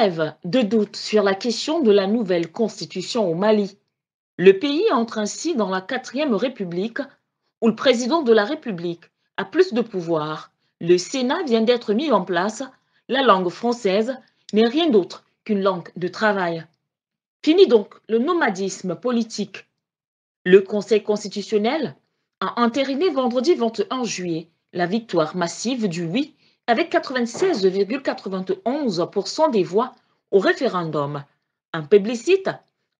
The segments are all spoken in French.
trêve de doute sur la question de la nouvelle constitution au Mali. Le pays entre ainsi dans la quatrième République, où le président de la République a plus de pouvoir. Le Sénat vient d'être mis en place. La langue française n'est rien d'autre qu'une langue de travail. Fini donc le nomadisme politique. Le Conseil constitutionnel a entériné vendredi 21 juillet la victoire massive du oui avec 96,91% des voix au référendum. Un plébiscite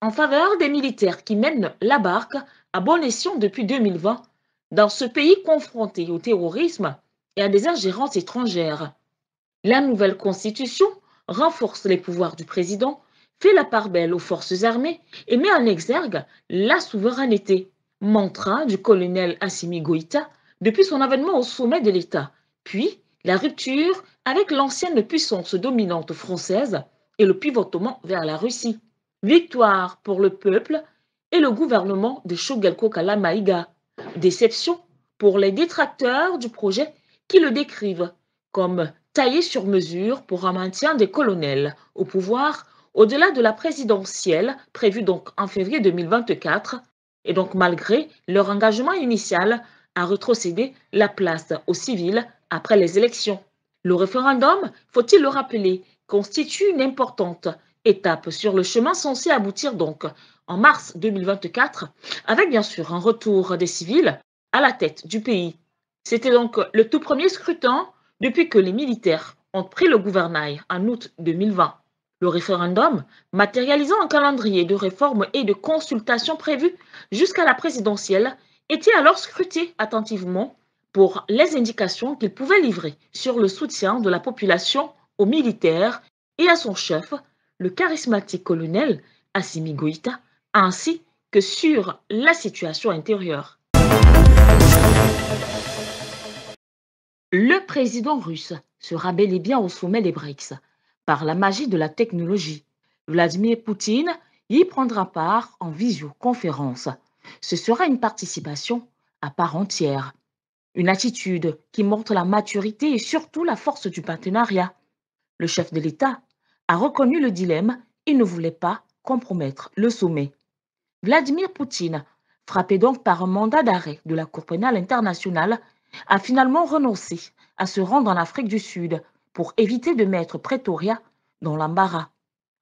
en faveur des militaires qui mènent la barque à bon escient depuis 2020 dans ce pays confronté au terrorisme et à des ingérences étrangères. La nouvelle constitution renforce les pouvoirs du président, fait la part belle aux forces armées et met en exergue la souveraineté, mantra du colonel Assimi Goïta depuis son avènement au sommet de l'État, puis la rupture avec l'ancienne puissance dominante française et le pivotement vers la Russie. Victoire pour le peuple et le gouvernement de Choguelko Kalamaïga. Déception pour les détracteurs du projet qui le décrivent comme taillé sur mesure pour un maintien des colonels au pouvoir au-delà de la présidentielle prévue donc en février 2024 et donc malgré leur engagement initial à retrocéder la place aux civils après les élections. Le référendum, faut-il le rappeler, constitue une importante étape sur le chemin censé aboutir donc en mars 2024 avec bien sûr un retour des civils à la tête du pays. C'était donc le tout premier scrutin depuis que les militaires ont pris le gouvernail en août 2020. Le référendum, matérialisant un calendrier de réformes et de consultations prévues jusqu'à la présidentielle, était alors scruté attentivement pour les indications qu'il pouvait livrer sur le soutien de la population aux militaires et à son chef, le charismatique colonel Assimi Goïta, ainsi que sur la situation intérieure. Le président russe sera bel et bien au sommet des BRICS par la magie de la technologie. Vladimir Poutine y prendra part en visioconférence. Ce sera une participation à part entière, une attitude qui montre la maturité et surtout la force du partenariat. Le chef de l'État a reconnu le dilemme et ne voulait pas compromettre le sommet. Vladimir Poutine, frappé donc par un mandat d'arrêt de la Cour pénale internationale, a finalement renoncé à se rendre en Afrique du Sud pour éviter de mettre Pretoria dans l'embarras.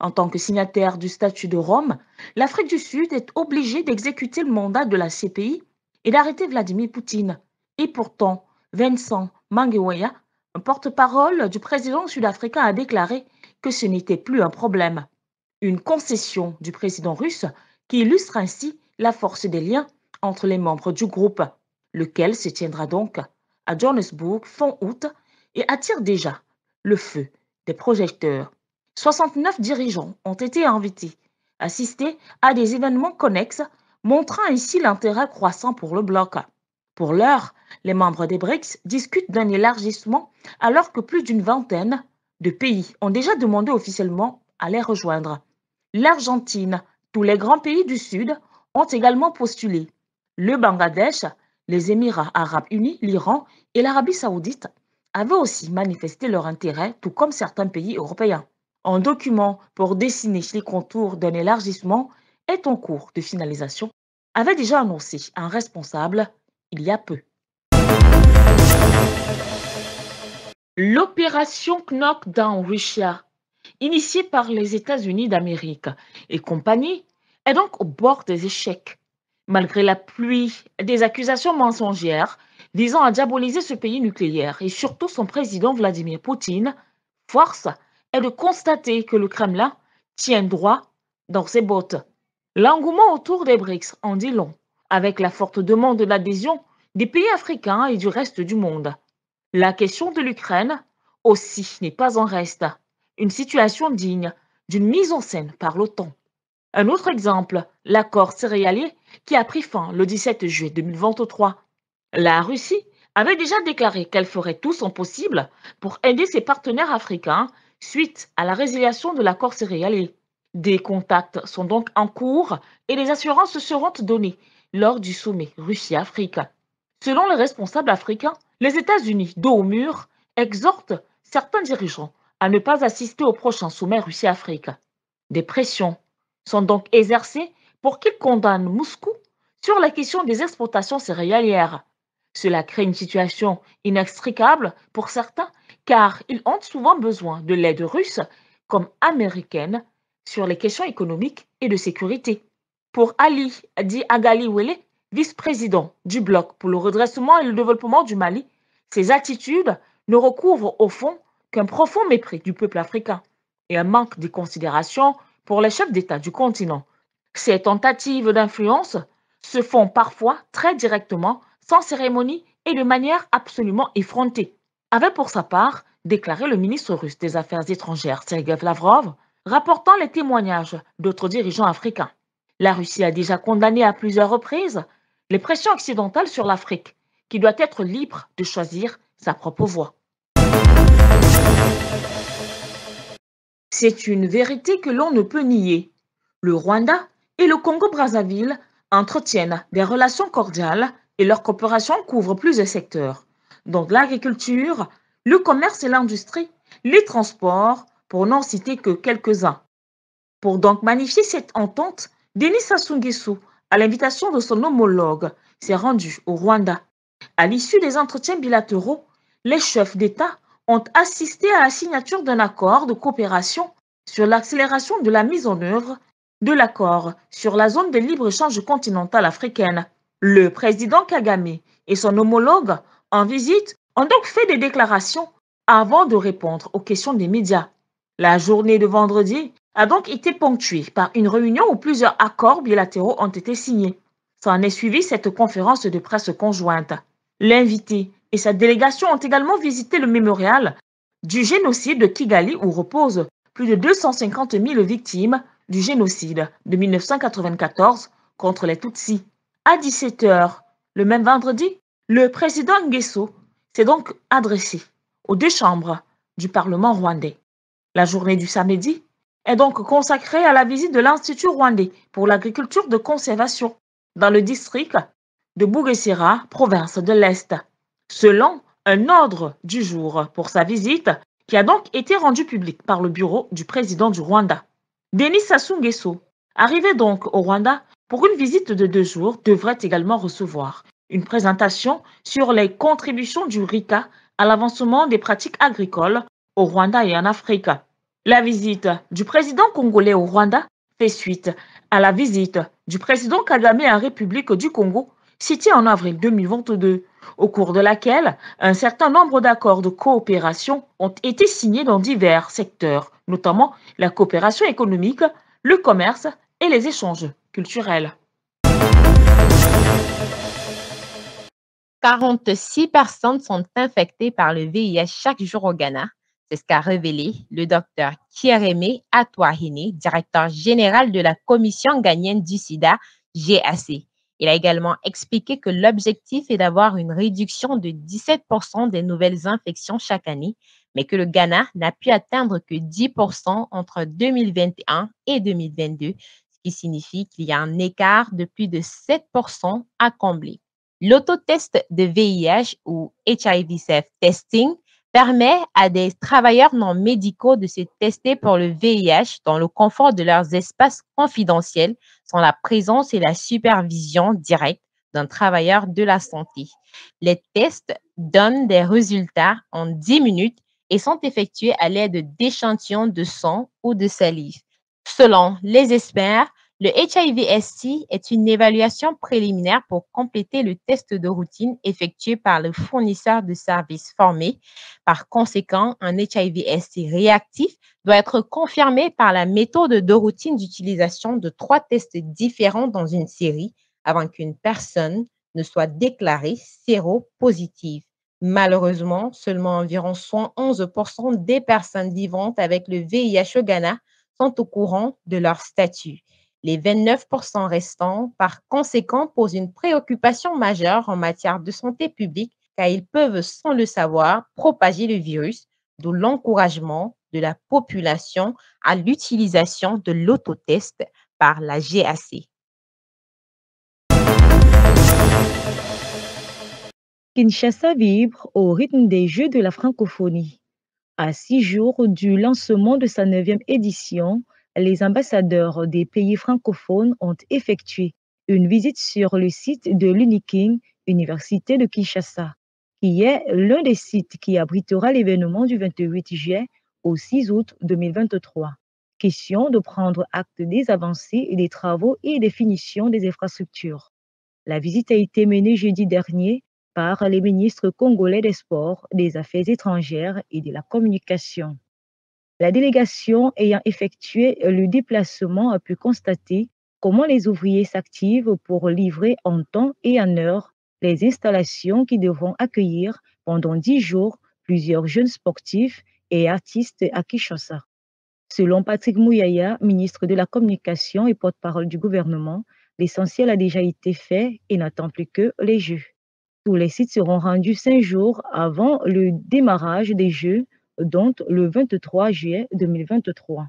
En tant que signataire du statut de Rome, l'Afrique du Sud est obligée d'exécuter le mandat de la CPI et d'arrêter Vladimir Poutine. Et pourtant, Vincent Mangwenya, un porte-parole du président sud-africain, a déclaré que ce n'était plus un problème. Une concession du président russe qui illustre ainsi la force des liens entre les membres du groupe, lequel se tiendra donc à Johannesburg fin août et attire déjà le feu des projecteurs. 69 dirigeants ont été invités à assister à des événements connexes, montrant ainsi l'intérêt croissant pour le bloc. Pour l'heure, les membres des BRICS discutent d'un élargissement alors que plus d'une vingtaine de pays ont déjà demandé officiellement à les rejoindre. L'Argentine, tous les grands pays du Sud ont également postulé. Le Bangladesh, les Émirats arabes unis, l'Iran et l'Arabie saoudite avaient aussi manifesté leur intérêt, tout comme certains pays européens. Un document pour dessiner les contours d'un élargissement est en cours de finalisation, avait déjà annoncé un responsable il y a peu. L'opération Knockdown Russia, initiée par les États-Unis d'Amérique et compagnie, est donc au bord des échecs. Malgré la pluie des accusations mensongères visant à diaboliser ce pays nucléaire et surtout son président Vladimir Poutine, force est de constater que le Kremlin tient droit dans ses bottes. L'engouement autour des BRICS en dit long, avec la forte demande d'adhésion des pays africains et du reste du monde. La question de l'Ukraine aussi n'est pas en reste, une situation digne d'une mise en scène par l'OTAN. Un autre exemple, l'accord céréalier qui a pris fin le 17 juillet 2023. La Russie avait déjà déclaré qu'elle ferait tout son possible pour aider ses partenaires africains suite à la résiliation de l'accord céréalier. Des contacts sont donc en cours et les assurances seront données lors du sommet Russie-Afrique. Selon les responsables africains, les États-Unis, dos au mur, exhortent certains dirigeants à ne pas assister au prochain sommet Russie-Afrique. Des pressions sont donc exercées pour qu'il condamne Moscou sur la question des exportations céréalières. Cela crée une situation inextricable pour certains car ils ont souvent besoin de l'aide russe comme américaine sur les questions économiques et de sécurité. Pour Ali Di Agali-Wele, vice-président du Bloc pour le redressement et le développement du Mali, ces attitudes ne recouvrent au fond qu'un profond mépris du peuple africain et un manque de considération pour les chefs d'État du continent. Ces tentatives d'influence se font parfois très directement, sans cérémonie et de manière absolument effrontée, avait pour sa part déclaré le ministre russe des Affaires étrangères Sergei Lavrov, rapportant les témoignages d'autres dirigeants africains. La Russie a déjà condamné à plusieurs reprises les pressions occidentales sur l'Afrique, qui doit être libre de choisir sa propre voie. C'est une vérité que l'on ne peut nier. Le Rwanda et le Congo-Brazzaville entretiennent des relations cordiales et leur coopération couvre plusieurs secteurs, donc l'agriculture, le commerce et l'industrie, les transports, pour n'en citer que quelques-uns. Pour donc magnifier cette entente, Denis Sassou Nguesso, à l'invitation de son homologue, s'est rendu au Rwanda. À l'issue des entretiens bilatéraux, les chefs d'État ont assisté à la signature d'un accord de coopération sur l'accélération de la mise en œuvre de l'accord sur la zone de libre-échange continentale africaine. Le président Kagame et son homologue en visite ont donc fait des déclarations avant de répondre aux questions des médias. La journée de vendredi a donc été ponctuée par une réunion où plusieurs accords bilatéraux ont été signés. S'en est suivi cette conférence de presse conjointe. L'invité et sa délégation ont également visité le mémorial du génocide de Kigali où reposent plus de 250 000 victimes du génocide de 1994 contre les Tutsis. À 17 h, le même vendredi, le président Nguesso s'est donc adressé aux deux chambres du Parlement rwandais. La journée du samedi est donc consacrée à la visite de l'Institut rwandais pour l'agriculture de conservation dans le district de Bugesera, province de l'Est, selon un ordre du jour pour sa visite qui a donc été rendu public par le bureau du président du Rwanda. Denis Sassou Nguesso, arrivé donc au Rwanda pour une visite de 2 jours, devrait également recevoir une présentation sur les contributions du RICA à l'avancement des pratiques agricoles au Rwanda et en Afrique. La visite du président congolais au Rwanda fait suite à la visite du président Kagame en République du Congo, citée en avril 2022, au cours de laquelle un certain nombre d'accords de coopération ont été signés dans divers secteurs, notamment la coopération économique, le commerce et les échanges culturels. 46 personnes sont infectées par le VIH chaque jour au Ghana. C'est ce qu'a révélé le docteur Kiereme Atouahine, directeur général de la Commission ghanéenne du sida, GAC. Il a également expliqué que l'objectif est d'avoir une réduction de 17% des nouvelles infections chaque année, mais que le Ghana n'a pu atteindre que 10% entre 2021 et 2022, ce qui signifie qu'il y a un écart de plus de 7% à combler. L'autotest de VIH ou HIV self-testing permet à des travailleurs non médicaux de se tester pour le VIH dans le confort de leurs espaces confidentiels sans la présence et la supervision directe d'un travailleur de la santé. Les tests donnent des résultats en 10 minutes et sont effectués à l'aide d'échantillons de sang ou de salive. Selon les experts, le HIV-ST est une évaluation préliminaire pour compléter le test de routine effectué par le fournisseur de services formé. Par conséquent, un HIV-ST réactif doit être confirmé par la méthode de routine d'utilisation de 3 tests différents dans une série avant qu'une personne ne soit déclarée séropositive. Malheureusement, seulement environ 11% des personnes vivant avec le VIH au Ghana sont au courant de leur statut. Les 29% restants, par conséquent, posent une préoccupation majeure en matière de santé publique car ils peuvent, sans le savoir, propager le virus, d'où l'encouragement de la population à l'utilisation de l'autotest par la GAC. Kinshasa vibre au rythme des Jeux de la francophonie. À 6 jours du lancement de sa 9e édition, les ambassadeurs des pays francophones ont effectué une visite sur le site de l'UNIKIN, Université de Kinshasa, qui est l'un des sites qui abritera l'événement du 28 juillet au 6 août 2023. Question de prendre acte des avancées et des travaux et définition des infrastructures. La visite a été menée jeudi dernier par les ministres congolais des Sports, des Affaires étrangères et de la Communication. La délégation ayant effectué le déplacement a pu constater comment les ouvriers s'activent pour livrer en temps et en heure les installations qui devront accueillir pendant 10 jours plusieurs jeunes sportifs et artistes à Kinshasa. Selon Patrick Mouyaya, ministre de la Communication et porte-parole du gouvernement, l'essentiel a déjà été fait et n'attend plus que les Jeux. Tous les sites seront rendus 5 jours avant le démarrage des Jeux, dont le 23 juillet 2023.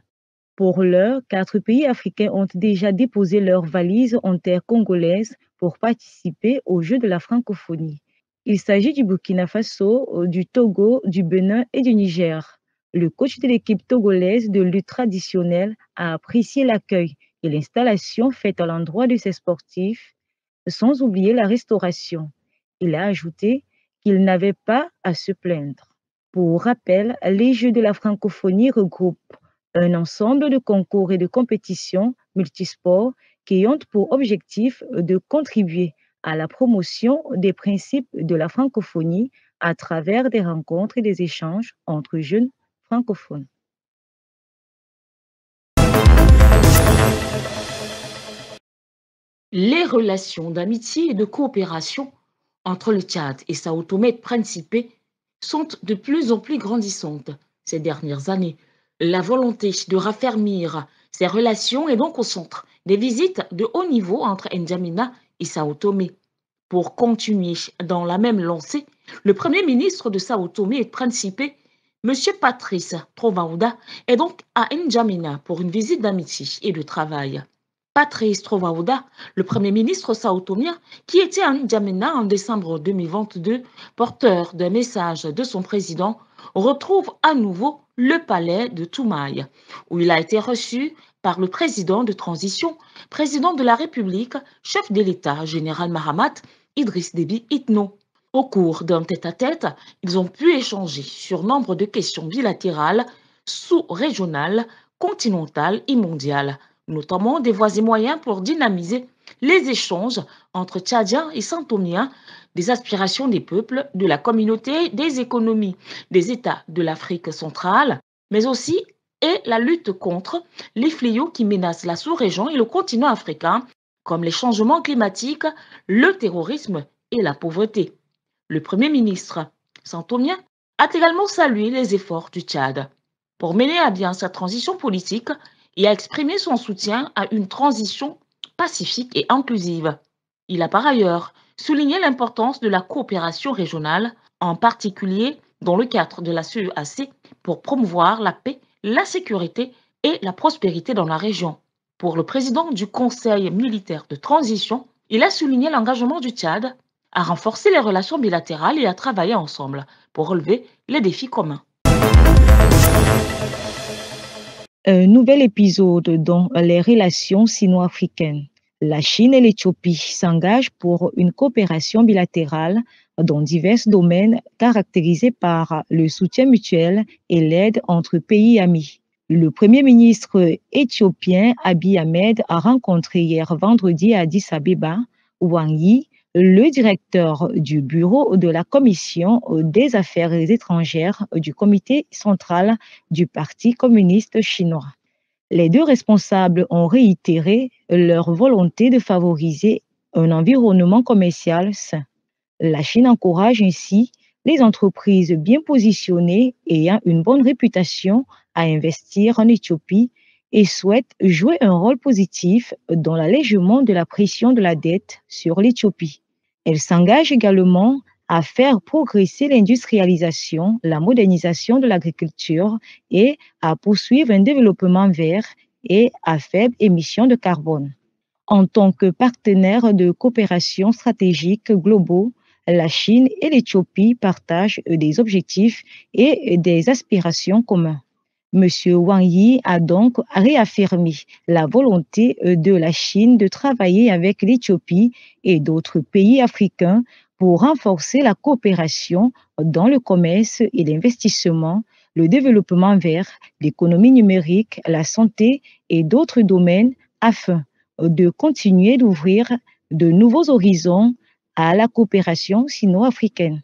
Pour l'heure, 4 pays africains ont déjà déposé leurs valises en terre congolaise pour participer aux Jeux de la francophonie. Il s'agit du Burkina Faso, du Togo, du Bénin et du Niger. Le coach de l'équipe togolaise de lutte traditionnelle a apprécié l'accueil et l'installation faite à l'endroit de ses sportifs, sans oublier la restauration. Il a ajouté qu'il n'avait pas à se plaindre. Pour rappel, les Jeux de la francophonie regroupent un ensemble de concours et de compétitions multisports qui ont pour objectif de contribuer à la promotion des principes de la francophonie à travers des rencontres et des échanges entre jeunes francophones. Les relations d'amitié et de coopération entre le Tchad et Sao Tomé et Principe sont de plus en plus grandissantes ces dernières années. La volonté de raffermir ces relations est donc au centre des visites de haut niveau entre N'Djamena et Sao Tomé. Pour continuer dans la même lancée, le Premier ministre de Sao Tomé et Principe, M. Patrice Trovoada, est donc à N'Djamena pour une visite d'amitié et de travail. Patrice Trovoada, le Premier ministre sao-tomien, qui était à N'Djamena en décembre 2022, porteur d'un message de son président, retrouve à nouveau le palais de Toumaï, où il a été reçu par le président de transition, président de la République, chef de l'État, général Mahamat Idriss Déby Itno. Au cours d'un tête-à-tête, ils ont pu échanger sur nombre de questions bilatérales, sous-régionales, continentales et mondiales, notamment des voies et moyens pour dynamiser les échanges entre Tchadiens et Santomiens, des aspirations des peuples, de la communauté, des économies des États de l'Afrique centrale, mais aussi et la lutte contre les fléaux qui menacent la sous-région et le continent africain, comme les changements climatiques, le terrorisme et la pauvreté. Le Premier ministre santomien a également salué les efforts du Tchad pour mener à bien sa transition politique et a exprimé son soutien à une transition pacifique et inclusive. Il a par ailleurs souligné l'importance de la coopération régionale, en particulier dans le cadre de la CEAC, pour promouvoir la paix, la sécurité et la prospérité dans la région. Pour le président du Conseil militaire de transition, il a souligné l'engagement du Tchad à renforcer les relations bilatérales et à travailler ensemble pour relever les défis communs. Un nouvel épisode dans les relations sino-africaines. La Chine et l'Éthiopie s'engagent pour une coopération bilatérale dans divers domaines caractérisés par le soutien mutuel et l'aide entre pays amis. Le Premier ministre éthiopien Abiy Ahmed a rencontré hier vendredi à Addis Abeba Wang Yi, le directeur du bureau de la Commission des affaires étrangères du comité central du Parti communiste chinois. Les deux responsables ont réitéré leur volonté de favoriser un environnement commercial sain. La Chine encourage ainsi les entreprises bien positionnées ayant une bonne réputation à investir en Éthiopie et souhaite jouer un rôle positif dans l'allègement de la pression de la dette sur l'Éthiopie. Elle s'engage également à faire progresser l'industrialisation, la modernisation de l'agriculture et à poursuivre un développement vert et à faible émission de carbone. En tant que partenaire de coopération stratégique globaux, la Chine et l'Éthiopie partagent des objectifs et des aspirations communs. Monsieur Wang Yi a donc réaffirmé la volonté de la Chine de travailler avec l'Éthiopie et d'autres pays africains pour renforcer la coopération dans le commerce et l'investissement, le développement vert, l'économie numérique, la santé et d'autres domaines afin de continuer d'ouvrir de nouveaux horizons à la coopération sino-africaine.